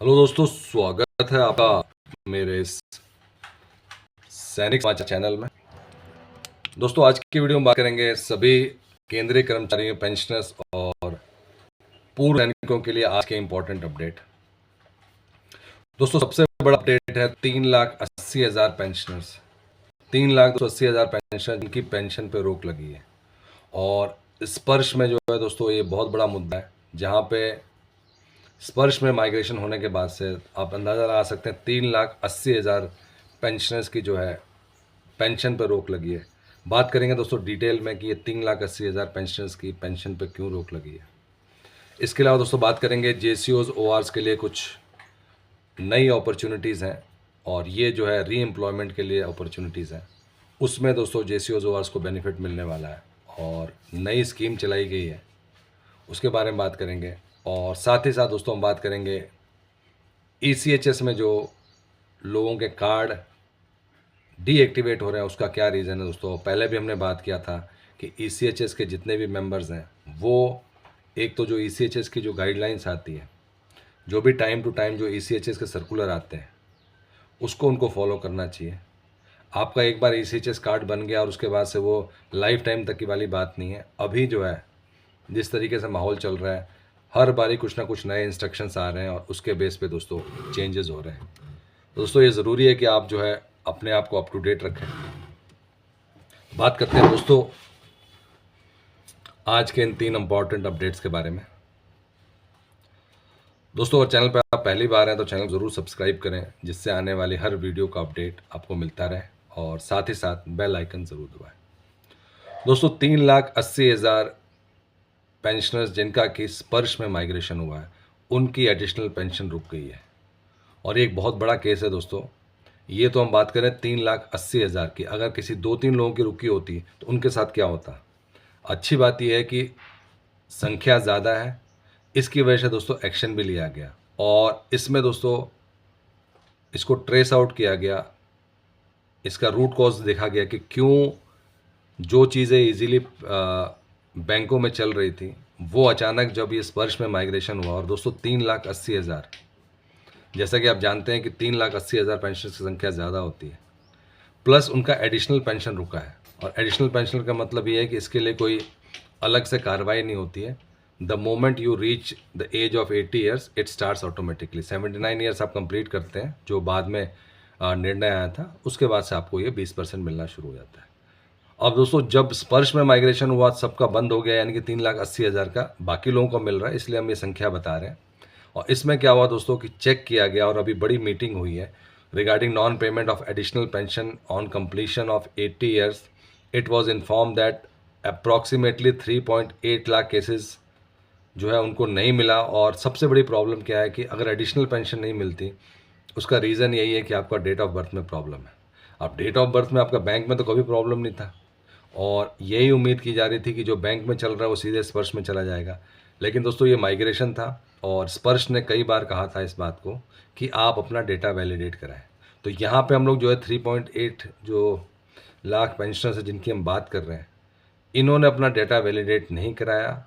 Hello दोस्तों, स्वागत है आपका मेरे इस सैनिक समाचार चैनल में। दोस्तों, आज की वीडियो में बात करेंगे सभी केंद्रीय कर्मचारियों, पेंशनर्स और पूर्व सैनिकों के लिए आज के इम्पोर्टेंट अपडेट। दोस्तों, सबसे बड़ा अपडेट है 3,80,000 पेंशनर्स, 3,80,000 पेंशनर जिनकी पेंशन पे रोक लगी है। और स्पर्श में जो है दोस्तों, ये बहुत बड़ा मुद्दा है, जहाँ पे स्पर्श में माइग्रेशन होने के बाद से आप अंदाज़ा लगा सकते हैं 3,80,000 पेंशनर्स की जो है पेंशन पर रोक लगी है। बात करेंगे दोस्तों डिटेल में कि ये 3,80,000 पेंशनर्स की पेंशन पर क्यों रोक लगी है। इसके अलावा दोस्तों बात करेंगे जेसीओज ओआरस के लिए कुछ नई अपॉर्चुनिटीज़ हैं, और ये जो है री एम्प्लॉयमेंट के लिए अपॉर्चुनिटीज़ हैं। उसमें दोस्तों जेसीओज ओआरस को बेनिफिट मिलने वाला है और नई स्कीम चलाई गई है, उसके बारे में बात करेंगे। और साथ ही साथ दोस्तों हम बात करेंगे ईसीएचएस में जो लोगों के कार्ड डीएक्टिवेट हो रहे हैं उसका क्या रीज़न है। दोस्तों, पहले भी हमने बात किया था कि ईसीएचएस के जितने भी मेंबर्स हैं वो एक तो जो ईसीएचएस की जो गाइडलाइंस आती है, जो भी टाइम टू टाइम जो ईसीएचएस के सर्कुलर आते हैं उसको उनको फॉलो करना चाहिए। आपका एक बार ईसीएचएस कार्ड बन गया और उसके बाद से वो लाइफ टाइम तक की वाली बात नहीं है। अभी जो है जिस तरीके से माहौल चल रहा है, हर बारी कुछ ना कुछ नए इंस्ट्रक्शंस आ रहे हैं और उसके बेस पे दोस्तों चेंजेस हो रहे हैं। दोस्तों, ये ज़रूरी है कि आप जो है अपने आप को अप टू डेट रखें। बात करते हैं दोस्तों आज के इन 3 इंपॉर्टेंट अपडेट्स के बारे में। दोस्तों, अगर चैनल पर आप पहली बार हैं तो चैनल ज़रूर सब्सक्राइब करें, जिससे आने वाली हर वीडियो का अपडेट आपको मिलता रहे, और साथ ही साथ बेल आइकन ज़रूर दबाएं। दोस्तों, 3,80,000 पेंशनर्स जिनका कि स्पर्श में माइग्रेशन हुआ है, उनकी एडिशनल पेंशन रुक गई है, और ये एक बहुत बड़ा केस है दोस्तों। ये तो हम बात करें 3,80,000 की, अगर किसी 2-3 लोगों की रुकी होती तो उनके साथ क्या होता। अच्छी बात यह है कि संख्या ज़्यादा है, इसकी वजह से दोस्तों एक्शन भी लिया गया, और इसमें दोस्तों इसको ट्रेस आउट किया गया, इसका रूट कॉज देखा गया कि क्यों जो चीज़ें इजीली बैंकों में चल रही थी वो अचानक जब ये स्पर्श में माइग्रेशन हुआ। और दोस्तों 3,80,000, जैसा कि आप जानते हैं कि 3,80,000 पेंशन की संख्या ज़्यादा होती है, प्लस उनका एडिशनल पेंशन रुका है। और एडिशनल पेंशन का मतलब ये है कि इसके लिए कोई अलग से कार्रवाई नहीं होती है। The moment you reach the age of 80 years it starts automatically. 79 years आप कंप्लीट करते हैं, जो बाद में निर्णय आया था, उसके बाद से आपको ये 20% मिलना शुरू हो जाता है। अब दोस्तों जब स्पर्श में माइग्रेशन हुआ सबका बंद हो गया, यानी कि 3,80,000 का बाकी लोगों को मिल रहा है, इसलिए हम ये संख्या बता रहे हैं। और इसमें क्या हुआ दोस्तों कि चेक किया गया, और अभी बड़ी मीटिंग हुई है regarding non payment of additional pension on completion of 80 years. It was inform that approximately 3.8 lakh cases जो है उनको नहीं मिला। और सबसे बड़ी प्रॉब्लम क्या है कि अगर एडिशनल पेंशन नहीं मिलती, उसका रीज़न यही है कि आपका डेट ऑफ बर्थ में प्रॉब्लम है। अब डेट ऑफ बर्थ में आपका बैंक में तो कभी प्रॉब्लम नहीं था, और यही उम्मीद की जा रही थी कि जो बैंक में चल रहा है वो सीधे स्पर्श में चला जाएगा। लेकिन दोस्तों ये माइग्रेशन था, और स्पर्श ने कई बार कहा था इस बात को कि आप अपना डेटा वैलिडेट कराएं। तो यहाँ पे हम लोग जो है 3.8 जो लाख पेंशनर्स है जिनकी हम बात कर रहे हैं, इन्होंने अपना डेटा वैलिडेट नहीं कराया,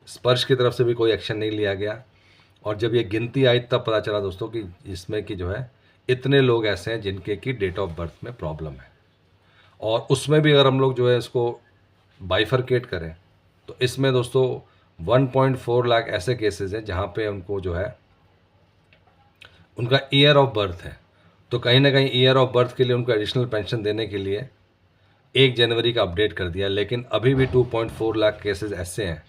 स्पर्श की तरफ से भी कोई एक्शन नहीं लिया गया। और जब ये गिनती आई तब पता चला दोस्तों कि इसमें कि जो है इतने लोग ऐसे हैं जिनके की डेट ऑफ बर्थ में प्रॉब्लम है। और उसमें भी अगर हम लोग जो है इसको बाइफरकेट करें तो इसमें दोस्तों 1.4 लाख ऐसे केसेस हैं जहाँ पे उनको जो है उनका ईयर ऑफ बर्थ है। तो कहीं ना कहीं ईयर ऑफ बर्थ के लिए उनको एडिशनल पेंशन देने के लिए 1 जनवरी का अपडेट कर दिया, लेकिन अभी भी 2.4 लाख केसेस ऐसे हैं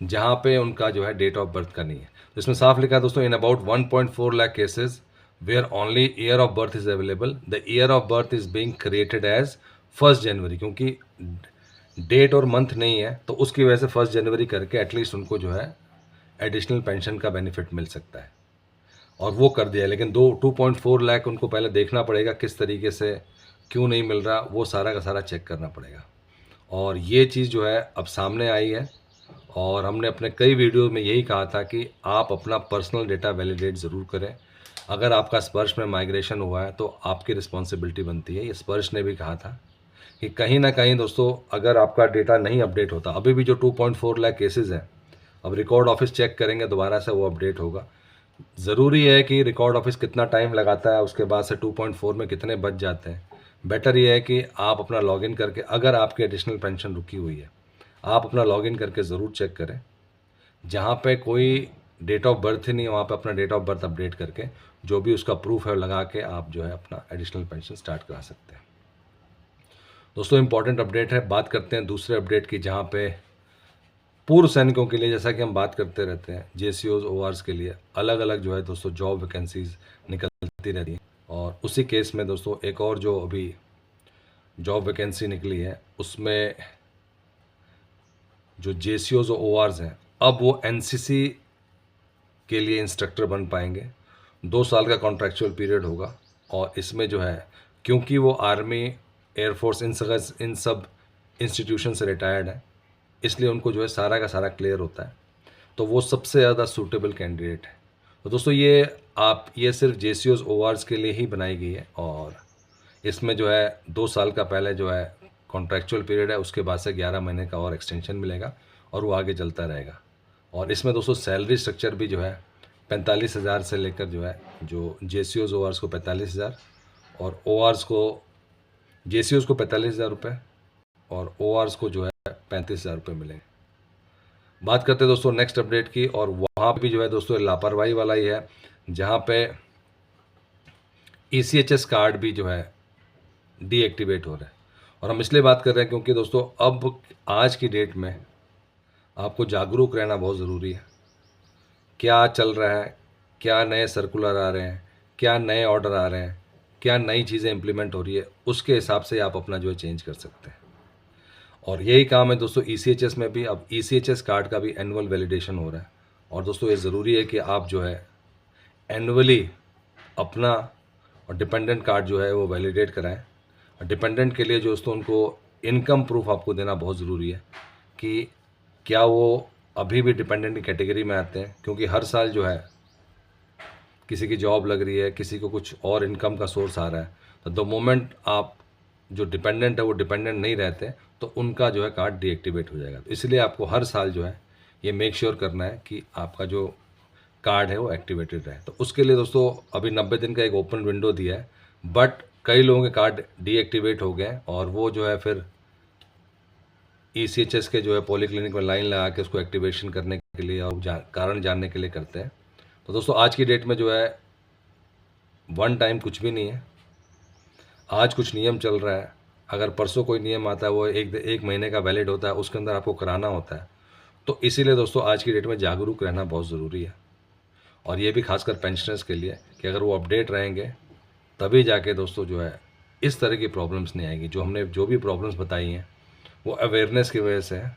जहाँ पे उनका जो है डेट ऑफ बर्थ का नहीं है। तो इसमें साफ लिखा है दोस्तों, in about 1.4 lakh cases where only year of birth is available, the year of birth is being created as 1 January, क्योंकि डेट और मंथ नहीं है तो उसकी वजह से 1 जनवरी करके एटलीस्ट उनको जो है एडिशनल पेंशन का बेनिफिट मिल सकता है, और वो कर दिया। लेकिन 2.4 लाख उनको पहले देखना पड़ेगा किस तरीके से क्यों नहीं मिल रहा, वो सारा का सारा चेक करना पड़ेगा। और ये चीज़ जो है अब सामने आई है, और हमने अपने कई वीडियो में यही कहा था कि आप अपना पर्सनल डेटा वैलिडेट ज़रूर करें। अगर आपका स्पर्श में माइग्रेशन हुआ है तो आपकी रिस्पॉन्सिबिलिटी बनती है। ये स्पर्श ने भी कहा था कि कहीं ना कहीं दोस्तों अगर आपका डेटा नहीं अपडेट होता, अभी भी जो 2.4 लाख केसेस हैं, अब रिकॉर्ड ऑफिस चेक करेंगे दोबारा से, वो अपडेट होगा। ज़रूरी है कि रिकॉर्ड ऑफिस कितना टाइम लगाता है, उसके बाद से 2.4 में कितने बच जाते हैं। बेटर ये है कि आप अपना लॉगिन करके, अगर आपकी एडिशनल पेंशन रुकी हुई है, आप अपना लॉगिन करके ज़रूर चेक करें। जहाँ पे कोई डेट ऑफ बर्थ ही नहीं है, वहाँ पे अपना डेट ऑफ बर्थ अपडेट करके जो भी उसका प्रूफ है लगा के आप जो है अपना एडिशनल पेंशन स्टार्ट करा सकते हैं। दोस्तों इंपॉर्टेंट अपडेट है, बात करते हैं दूसरे अपडेट की, जहाँ पे पूर्व सैनिकों के लिए, जैसा कि हम बात करते रहते हैं, जेसीओज ओआरस के लिए अलग अलग जो है दोस्तों जॉब वैकेंसीज निकलती रहती हैं। और उसी केस में दोस्तों एक और जो अभी जॉब वैकेंसी निकली है, उसमें जो जेसीओज और ओआरस हैं, अब वो एनसीसी के लिए इंस्ट्रक्टर बन पाएंगे। 2 साल का कॉन्ट्रैक्चुअल पीरियड होगा। और इसमें जो है, क्योंकि वो आर्मी, एयरफोर्स, इन सब इंस्टीट्यूशन से रिटायर्ड है, इसलिए उनको जो है सारा का सारा क्लियर होता है, तो वो सबसे ज़्यादा सूटेबल कैंडिडेट है। तो दोस्तों ये सिर्फ जेसीओज ओआरस के लिए ही बनाई गई है। और इसमें जो है 2 साल का पहले जो है कॉन्ट्रैक्चुअल पीरियड है, उसके बाद से 11 महीने का और एक्सटेंशन मिलेगा और वो आगे चलता रहेगा। और इसमें दोस्तों सैलरी स्ट्रक्चर भी जो है 45,000 से लेकर जो है, जो जेसीओज ओआरस को 45,000 और ओआरस को, जेसीओज को 45,000 रुपये और ओआरस को जो है 35,000 रुपये मिलेंगे। बात करते हैं दोस्तों नेक्स्ट अपडेट की, और वहाँ भी जो है दोस्तों लापरवाही वाला ही है, जहाँ पे ECHS कार्ड भी जो है डीएक्टिवेट हो रहा है। और हम इसलिए बात कर रहे हैं क्योंकि दोस्तों अब आज की डेट में आपको जागरूक रहना बहुत ज़रूरी है। क्या चल रहा है, क्या नए सर्कुलर आ रहे हैं, क्या नए ऑर्डर आ रहे हैं, क्या नई चीज़ें इंप्लीमेंट हो रही है, उसके हिसाब से आप अपना जो है चेंज कर सकते हैं। और यही काम है दोस्तों ECHS में भी। अब ECHS कार्ड का भी एनुअल वैलिडेशन हो रहा है। और दोस्तों ये ज़रूरी है कि आप जो है एनुअली अपना और डिपेंडेंट कार्ड जो है वो वैलिडेट कराएं। और डिपेंडेंट के लिए जो दोस्तों उनको इनकम प्रूफ आपको देना बहुत ज़रूरी है कि क्या वो अभी भी डिपेंडेंट की कैटेगरी में आते हैं, क्योंकि हर साल जो है किसी की जॉब लग रही है, किसी को कुछ और इनकम का सोर्स आ रहा है, तो द मोमेंट आप जो डिपेंडेंट है वो डिपेंडेंट नहीं रहते, तो उनका जो है कार्ड डीएक्टिवेट हो जाएगा। तो इसलिए आपको हर साल जो है ये मेक श्योर करना है कि आपका जो कार्ड है वो एक्टिवेटेड रहे। तो उसके लिए दोस्तों अभी 90 दिन का एक ओपन विंडो दिया है, बट कई लोगों के कार्ड डीएक्टिवेट हो गए और वो जो है फिर ECHS के जो है पॉलीक्लिनिक में लाइन लगा के उसको एक्टिवेशन करने के लिए और कारण जानने के लिए करते हैं। तो दोस्तों आज की डेट में जो है वन टाइम कुछ भी नहीं है। आज कुछ नियम चल रहा है, अगर परसों कोई नियम आता है वो एक महीने का वैलिड होता है, उसके अंदर आपको कराना होता है। तो इसीलिए दोस्तों आज की डेट में जागरूक रहना बहुत ज़रूरी है। और ये भी खासकर पेंशनर्स के लिए कि अगर वो अपडेट रहेंगे तभी जाके दोस्तों जो है इस तरह की प्रॉब्लम्स नहीं आएगी। जो हमने जो भी प्रॉब्लम्स बताई हैं वो अवेयरनेस की वजह से है।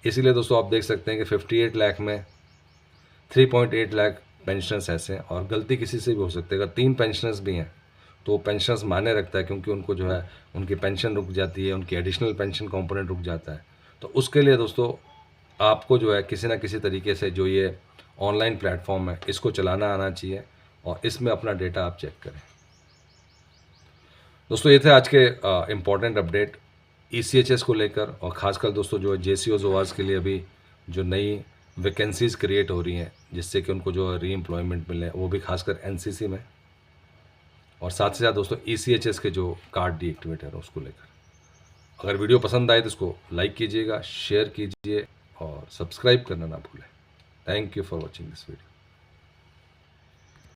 इसीलिए दोस्तों आप देख सकते हैं कि 58 लाख में 3.8 लाख पेंशनर्स ऐसे हैं, और गलती किसी से भी हो सकती है। अगर 3 पेंशनर्स भी हैं तो पेंशनर्स माने रखता है, क्योंकि उनको जो है उनकी पेंशन रुक जाती है, उनकी एडिशनल पेंशन कंपोनेंट रुक जाता है। तो उसके लिए दोस्तों आपको जो है किसी ना किसी तरीके से जो ये ऑनलाइन प्लेटफॉर्म है इसको चलाना आना चाहिए और इसमें अपना डेटा आप चेक करें। दोस्तों ये थे आज के इम्पॉर्टेंट अपडेट ECHS को लेकर, और ख़ासकर दोस्तों जो जेसीओज ओआरस के लिए अभी जो नई वैकेंसीज़ क्रिएट हो रही हैं जिससे कि उनको जो री एम्प्लॉयमेंट मिले, वो भी खासकर NCC में, और साथ ही साथ दोस्तों ECHS के जो कार्ड डीएक्टिवेट है उसको लेकर। अगर वीडियो पसंद आए तो इसको लाइक कीजिएगा, शेयर कीजिए और सब्सक्राइब करना ना भूलें। Thank you for watching this video.